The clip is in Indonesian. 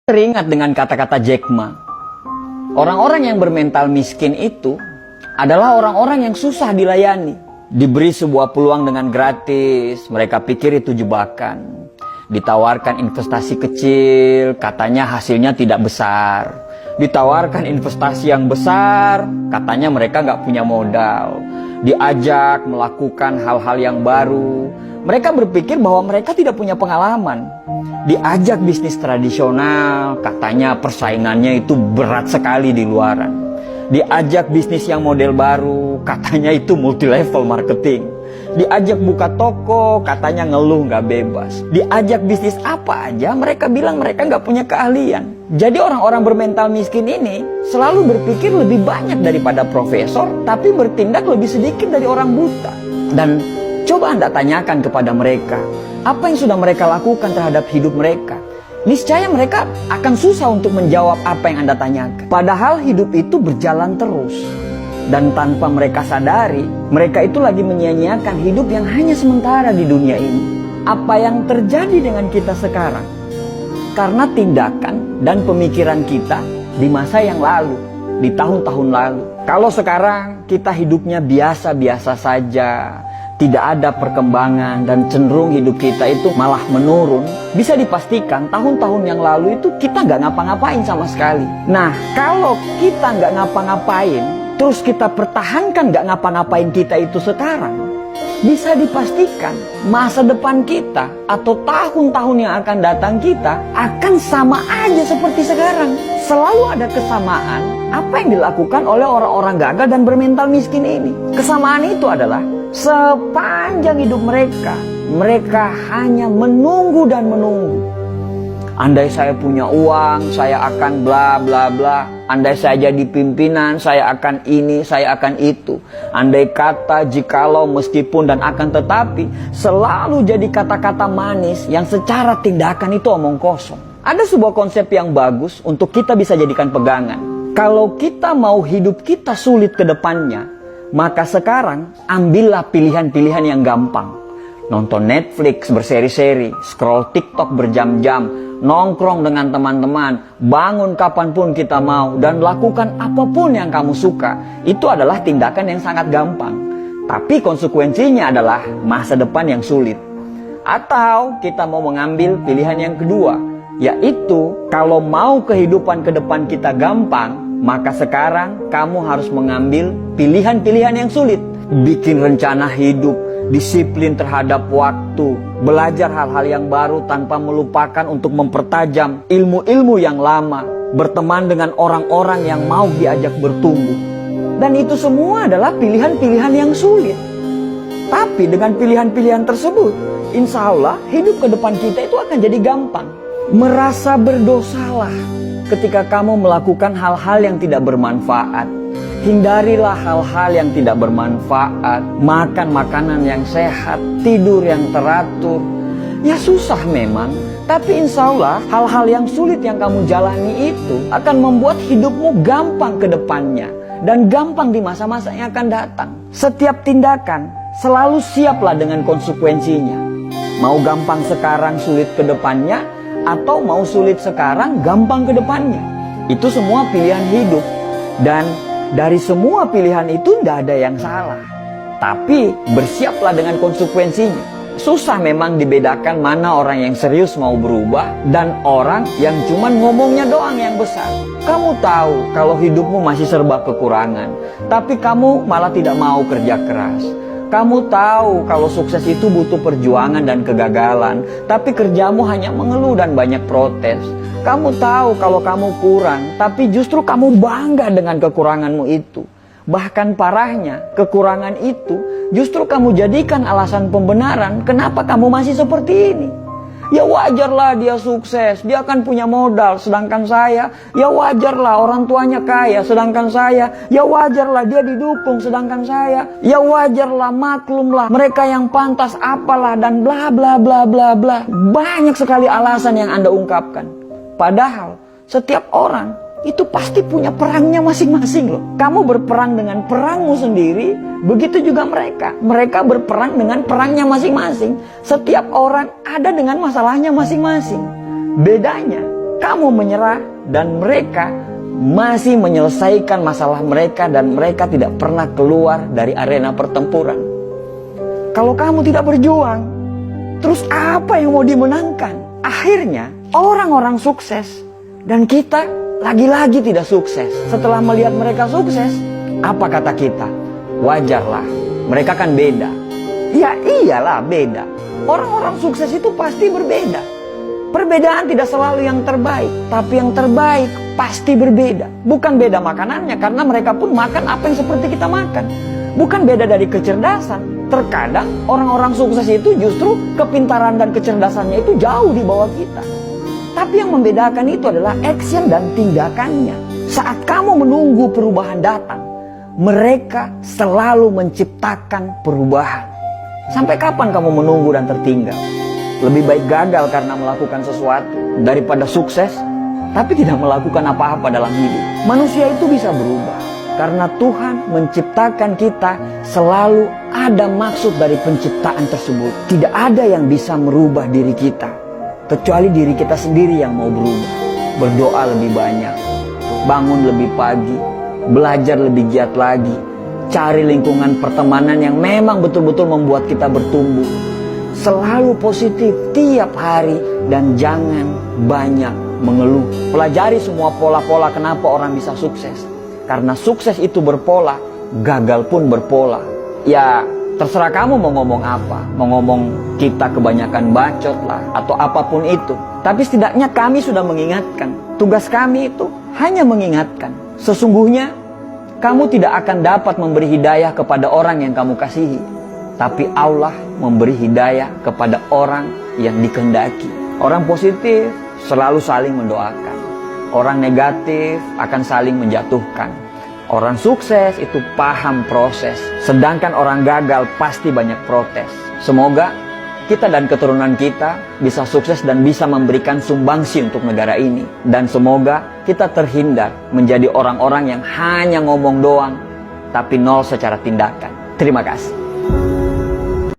Teringat dengan kata-kata Jack Ma. Orang-orang yang bermental miskin itu adalah orang-orang yang susah dilayani. Diberi sebuah peluang dengan gratis, mereka pikir itu jebakan. Ditawarkan investasi kecil, katanya hasilnya tidak besar. Ditawarkan investasi yang besar, katanya mereka nggak punya modal. Diajak melakukan hal-hal yang baru, mereka berpikir bahwa mereka tidak punya pengalaman. Diajak bisnis tradisional, katanya persaingannya itu berat sekali di luaran. Diajak bisnis yang model baru, katanya itu multi level marketing. Diajak buka toko, katanya ngeluh nggak bebas. Diajak bisnis apa aja, mereka bilang mereka nggak punya keahlian. Jadi orang-orang bermental miskin ini selalu berpikir lebih banyak daripada profesor, tapi bertindak lebih sedikit dari orang buta. Dan coba Anda tanyakan kepada mereka, apa yang sudah mereka lakukan terhadap hidup mereka? Niscaya mereka akan susah untuk menjawab apa yang Anda tanyakan. Padahal hidup itu berjalan terus. Dan tanpa mereka sadari, mereka itu lagi menyia-nyiakan hidup yang hanya sementara di dunia ini. Apa yang terjadi dengan kita sekarang? Karena tindakan dan pemikiran kita di masa yang lalu, di tahun-tahun lalu. Kalau sekarang kita hidupnya biasa-biasa saja, tidak ada perkembangan dan cenderung hidup kita itu malah menurun, bisa dipastikan tahun-tahun yang lalu itu kita nggak ngapa-ngapain sama sekali. Nah, kalau kita nggak ngapa-ngapain, terus kita pertahankan nggak ngapa-ngapain kita itu sekarang, bisa dipastikan masa depan kita atau tahun-tahun yang akan datang kita akan sama aja seperti sekarang. Selalu ada kesamaan apa yang dilakukan oleh orang-orang gagal dan bermental miskin ini. Kesamaan itu adalah sepanjang hidup mereka, mereka hanya menunggu dan menunggu. Andai saya punya uang, saya akan bla bla bla. Andai saya jadi pimpinan, saya akan ini, saya akan itu. Andai kata, jikalau, meskipun, dan akan tetapi, selalu jadi kata-kata manis yang secara tindakan itu omong kosong. Ada sebuah konsep yang bagus untuk kita bisa jadikan pegangan. Kalau kita mau hidup kita sulit ke depannya, maka sekarang ambillah pilihan-pilihan yang gampang. Nonton Netflix berseri-seri, scroll TikTok berjam-jam, nongkrong dengan teman-teman, bangun kapanpun kita mau, dan lakukan apapun yang kamu suka. Itu adalah tindakan yang sangat gampang. Tapi konsekuensinya adalah masa depan yang sulit. Atau kita mau mengambil pilihan yang kedua, yaitu kalau mau kehidupan ke depan kita gampang, maka sekarang kamu harus mengambil pilihan-pilihan yang sulit. Bikin rencana hidup, disiplin terhadap waktu, belajar hal-hal yang baru tanpa melupakan untuk mempertajam ilmu-ilmu yang lama, berteman dengan orang-orang yang mau diajak bertumbuh. Dan itu semua adalah pilihan-pilihan yang sulit. Tapi dengan pilihan-pilihan tersebut, insya Allah hidup ke depan kita itu akan jadi gampang. Merasa berdosalah ketika kamu melakukan hal-hal yang tidak bermanfaat. Hindarilah hal-hal yang tidak bermanfaat, makan makanan yang sehat, tidur yang teratur. Ya susah memang, tapi insya Allah hal-hal yang sulit yang kamu jalani itu akan membuat hidupmu gampang ke depannya dan gampang di masa-masa yang akan datang. Setiap tindakan selalu siaplah dengan konsekuensinya. Mau gampang sekarang, sulit ke depannya, atau mau sulit sekarang, gampang ke depannya. Itu semua pilihan hidup. Dan dari semua pilihan itu tidak ada yang salah. Tapi bersiaplah dengan konsekuensinya. Susah memang dibedakan mana orang yang serius mau berubah dan orang yang cuman ngomongnya doang yang besar. Kamu tahu kalau hidupmu masih serba kekurangan, tapi kamu malah tidak mau kerja keras. Kamu tahu kalau sukses itu butuh perjuangan dan kegagalan, tapi kerjamu hanya mengeluh dan banyak protes. Kamu tahu kalau kamu kurang, tapi justru kamu bangga dengan kekuranganmu itu. Bahkan parahnya, kekurangan itu justru kamu jadikan alasan pembenaran kenapa kamu masih seperti ini. Ya wajarlah dia sukses, dia akan punya modal, sedangkan saya, ya wajarlah orang tuanya kaya, sedangkan saya, ya wajarlah dia didukung, sedangkan saya, ya wajarlah, maklumlah, mereka yang pantas apalah, dan bla bla bla bla bla. Banyak sekali alasan yang Anda ungkapkan. Padahal setiap orang itu pasti punya perangnya masing-masing loh. Kamu berperang dengan perangmu sendiri, begitu juga mereka. Mereka berperang dengan perangnya masing-masing. Setiap orang ada dengan masalahnya masing-masing. Bedanya, kamu menyerah dan mereka masih menyelesaikan masalah mereka dan mereka tidak pernah keluar dari arena pertempuran. Kalau kamu tidak berjuang, terus apa yang mau dimenangkan? Akhirnya orang-orang sukses dan kita lagi-lagi tidak sukses. Setelah melihat mereka sukses, apa kata kita? Wajarlah, mereka kan beda. Ya iyalah beda. Orang-orang sukses itu pasti berbeda. Perbedaan tidak selalu yang terbaik, tapi yang terbaik pasti berbeda. Bukan beda makanannya, karena mereka pun makan apa yang seperti kita makan. Bukan beda dari kecerdasan. Terkadang orang-orang sukses itu justru kepintaran dan kecerdasannya itu jauh di bawah kita. Tapi yang membedakan itu adalah action dan tindakannya. Saat kamu menunggu perubahan datang, mereka selalu menciptakan perubahan. Sampai kapan kamu menunggu dan tertinggal? Lebih baik gagal karena melakukan sesuatu daripada sukses tapi tidak melakukan apa-apa dalam hidup. Manusia itu bisa berubah karena Tuhan menciptakan kita, selalu ada maksud dari penciptaan tersebut. Tidak ada yang bisa merubah diri kita kecuali diri kita sendiri yang mau berubah. Berdoa lebih banyak, bangun lebih pagi, belajar lebih giat lagi, cari lingkungan pertemanan yang memang betul-betul membuat kita bertumbuh. Selalu positif tiap hari dan jangan banyak mengeluh. Pelajari semua pola-pola kenapa orang bisa sukses. Karena sukses itu berpola, gagal pun berpola. Ya terserah kamu mau ngomong apa. Mau ngomong kita kebanyakan bacot lah atau apapun itu. Tapi setidaknya kami sudah mengingatkan. Tugas kami itu hanya mengingatkan. Sesungguhnya kamu tidak akan dapat memberi hidayah kepada orang yang kamu kasihi. Tapi Allah memberi hidayah kepada orang yang dikehendaki. Orang positif selalu saling mendoakan. Orang negatif akan saling menjatuhkan. Orang sukses itu paham proses. Sedangkan orang gagal pasti banyak protes. Semoga kita dan keturunan kita bisa sukses dan bisa memberikan sumbangsi untuk negara ini. Dan semoga kita terhindar menjadi orang-orang yang hanya ngomong doang, tapi nol secara tindakan. Terima kasih.